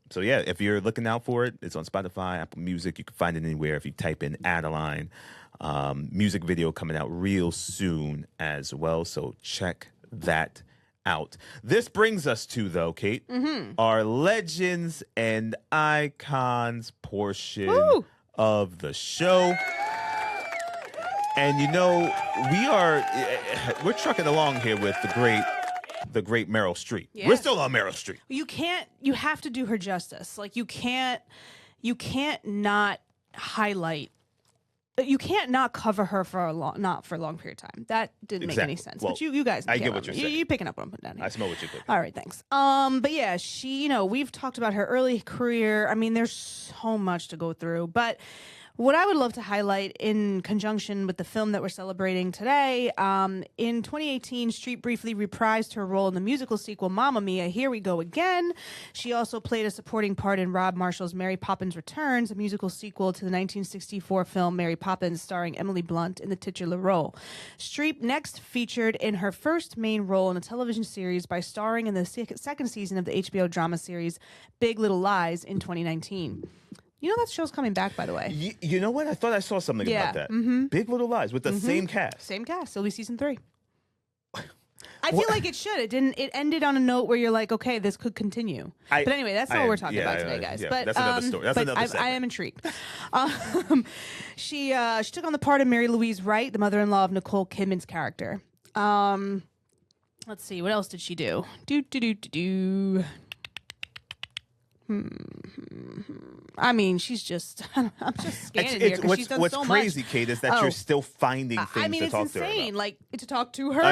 So yeah, if you're looking out for it, it's on Spotify, Apple Music. You can find it anywhere if you type in Adeline. Music video coming out real soon as well. So check that out. This brings us to, though, Kate, our Legends and Icons portion of the show. And we're trucking along here with the great Meryl Streep. Yeah. We're still on Meryl Streep. You have to do her justice. Like you can't not highlight. You can't not cover her for a long period of time. That didn't make any sense. Well, but you guys, I get what you're saying. You're picking up what I'm putting down here. I smell what you're cooking. All right, thanks. But yeah, she, we've talked about her early career. I mean, there's so much to go through, but what I would love to highlight in conjunction with the film that we're celebrating today, in 2018, Streep briefly reprised her role in the musical sequel Mamma Mia, Here We Go Again. She also played a supporting part in Rob Marshall's Mary Poppins Returns, a musical sequel to the 1964 film Mary Poppins, starring Emily Blunt in the titular role. Streep next featured in her first main role in a television series by starring in the second season of the HBO drama series Big Little Lies in 2019. You know that show's coming back, by the way. You know what? I thought I saw something about that. Big Little Lies with the same cast. Same cast. It'll be season 3. I feel like it should. It didn't. It ended on a note where you're like, okay, this could continue. But anyway, that's not what we're talking about today, guys. Yeah, but that's another story. That's another segment. I am intrigued. She took on the part of Mary Louise Wright, the mother-in-law of Nicole Kidman's character. Let's see, what else did she do? I mean, she's just. I'm just scanning here because she's done so much. What's crazy, Kate, is that you're still finding things I mean, to talk it's to her insane. about. Like to talk to her.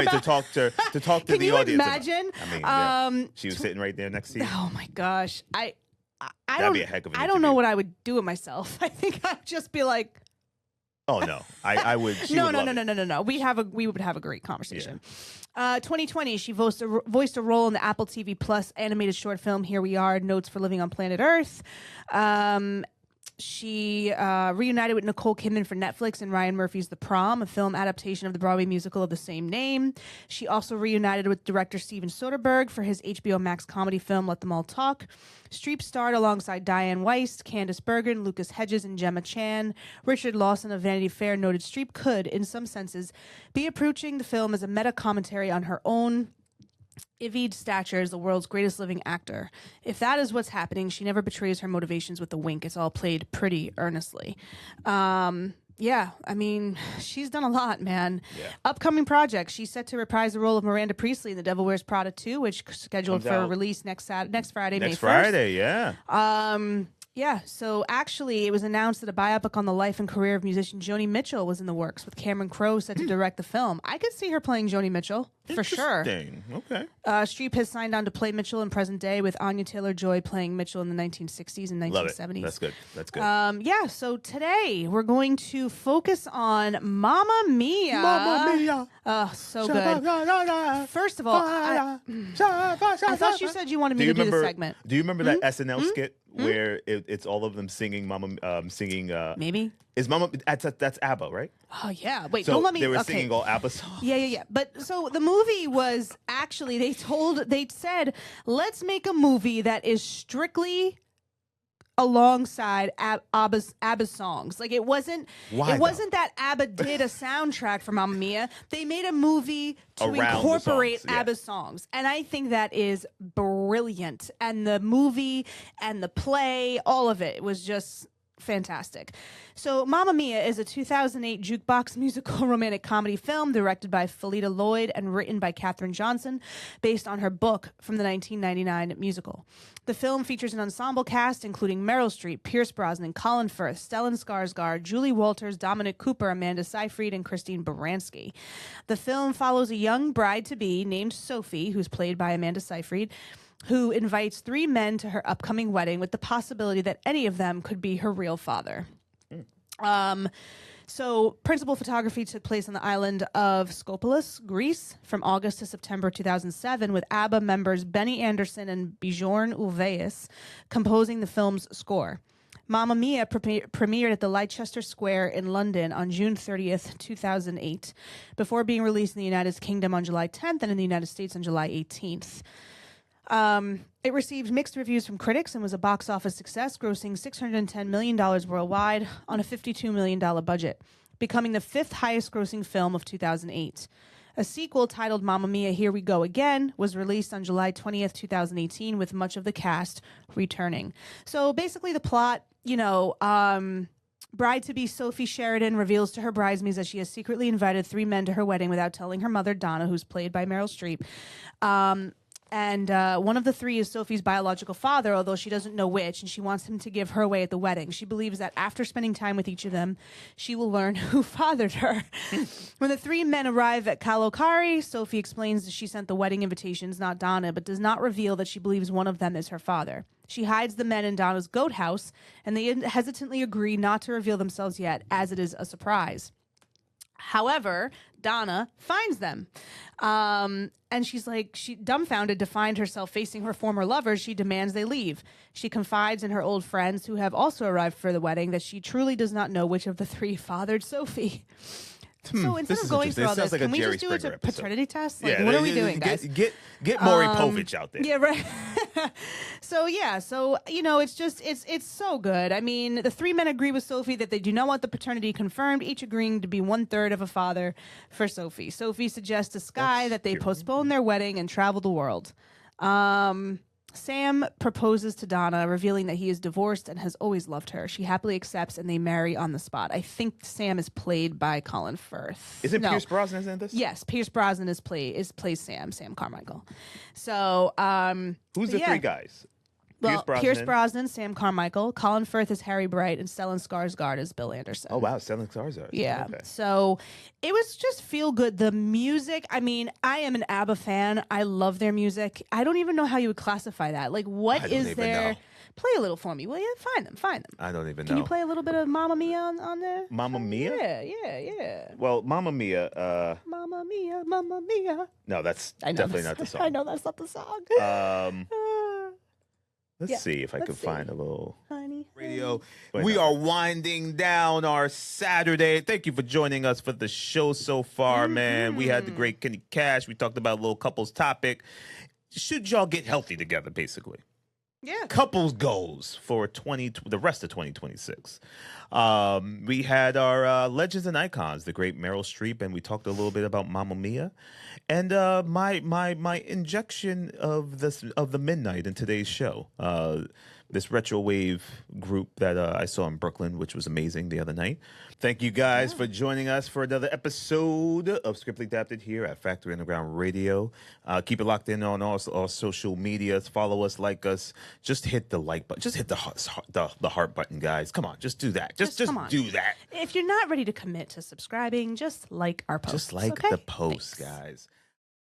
To talk to Can the you audience. imagine? I mean, she was sitting right there next to you. Oh my gosh, I That'd don't. be a heck of an I don't know interview. what I would do with myself. I think I'd just be like, Oh no, I would. no. We would have a great conversation. 2020, she voiced a role in the Apple TV Plus animated short film Here We Are: Notes for Living on Planet Earth. She reunited with Nicole Kidman for Netflix in Ryan Murphy's The Prom, a film adaptation of the Broadway musical of the same name. She also reunited with director Steven Soderbergh for his HBO Max comedy film Let Them All Talk. Streep starred alongside Diane Weiss, Candice Bergen, Lucas Hedges, and Gemma Chan. Richard Lawson of Vanity Fair noted Streep could, in some senses, be approaching the film as a meta-commentary on her own Ivied stature as the world's greatest living actor. If that is what's happening, she never betrays her motivations with a wink. It's all played pretty earnestly. Yeah, I mean, she's done a lot, man. Yeah. Upcoming projects. She's set to reprise the role of Miranda Priestley in The Devil Wears Prada 2, which is scheduled for release next Friday, May 1st. Next Friday, yeah. Yeah, so actually it was announced that a biopic on the life and career of musician Joni Mitchell was in the works, with Cameron Crowe set to direct the film. I could see her playing Joni Mitchell, for sure. Okay. Streep has signed on to play Mitchell in present day, with Anya Taylor-Joy playing Mitchell in the 1960s and 1970s. Love it. That's good. Yeah, so today we're going to focus on Mamma Mia. Mamma Mia. Oh, so good. First of all, I thought you said you wanted me to do this segment. Do you remember that SNL skit where it's all of them singing Maybe. Is Mama that's ABBA, right? Oh yeah. Wait, So don't let me. they were singing all ABBA songs. Yeah. But so the movie was actually they said let's make a movie that is strictly alongside ABBA's songs. Like it wasn't that ABBA did a soundtrack for Mamma Mia. They made a movie to incorporate ABBA's songs. And I think that is brilliant. And the movie and the play, all of it was just fantastic. So Mamma Mia is a 2008 jukebox musical romantic comedy film directed by Felita Lloyd and written by Katherine Johnson, based on her book from the 1999 musical. The film features an ensemble cast including Meryl Streep, Pierce Brosnan, Colin Firth, Stellan Skarsgård, Julie Walters, Dominic Cooper, Amanda Seyfried, and Christine Baranski. The film follows a young bride-to-be named Sophie, who's played by Amanda Seyfried, who invites 3 men to her upcoming wedding with the possibility that any of them could be her real father. So, principal photography took place on the island of Skopolis, Greece, from August to September 2007, with ABBA members Benny Andersson and Bjorn Ulvaeus composing the film's score. Mamma Mia premiered at the Leicester Square in London on June 30th, 2008, before being released in the United Kingdom on July 10th and in the United States on July 18th. It received mixed reviews from critics and was a box office success, grossing $610 million worldwide on a $52 million budget, becoming the 5th highest grossing film of 2008. A sequel titled Mamma Mia, Here We Go Again was released on July 20th, 2018, with much of the cast returning. So basically the plot, bride-to-be Sophie Sheridan reveals to her bridesmaids that she has secretly invited 3 men to her wedding without telling her mother, Donna, who's played by Meryl Streep. And one of the 3 is Sophie's biological father, although she doesn't know which, and she wants him to give her away at the wedding. She believes that after spending time with each of them, she will learn who fathered her. When the 3 men arrive at Kalokari, Sophie explains that she sent the wedding invitations, not Donna, but does not reveal that she believes one of them is her father. She hides the men in Donna's goat house, and they hesitantly agree not to reveal themselves yet, as it is a surprise. However, Donna finds them. And she's dumbfounded to find herself facing her former lovers. She demands they leave. She confides in her old friends, who have also arrived for the wedding, that she truly does not know which of the 3 fathered Sophie. So instead of going through all this, can we just do a paternity test? What are we doing, guys? Get Maury Povich out there. Yeah, right. So it's so good. I mean, the 3 men agree with Sophie that they do not want the paternity confirmed, each agreeing to be 1/3 of a father for Sophie. Sophie suggests to Sky that they postpone their wedding and travel the world. Sam proposes to Donna, revealing that he is divorced and has always loved her. She happily accepts, and they marry on the spot. I think Sam is played by Colin Firth. Isn't Pierce Brosnan in this? Yes, Pierce Brosnan plays Sam Carmichael. So, who's the 3 guys? Well, Pierce Brosnan, Sam Carmichael, Colin Firth is Harry Bright, and Stellan Skarsgård is Bill Anderson. Oh, wow, Stellan Skarsgård. Yeah. Okay. So it was just feel good. The music, I mean, I am an ABBA fan. I love their music. I don't even know how you would classify that. Like, what is there? Know. Play a little for me, will you? Find them. I don't even know. Can you play a little bit of Mamma Mia on there? Mamma Mia? Yeah. Well, Mamma Mia. Mamma Mia, Mamma Mia. No, that's definitely not the song. I know that's not the song. Let's see if I can find a little Honey. radio. We are winding down our Saturday. Thank you for joining us for the show so far, man. We had the great Kenny Cash. We talked about a little couples topic. Should y'all get healthy together, basically? Yeah. Couples goals for the rest of 2026. We had our legends and icons, the great Meryl Streep, and we talked a little bit about Mamma Mia, and my injection of the midnight in today's show. This retro wave group that I saw in Brooklyn, which was amazing the other night. Thank you guys for joining us for another episode of Scriptly Adapted here at Factory Underground Radio. Keep it locked in on all social medias. Follow us, like us. Just hit the like button. Just hit the heart button, guys. Come on, just do that. Just do that. If you're not ready to commit to subscribing, just like our posts. Just like the post, guys.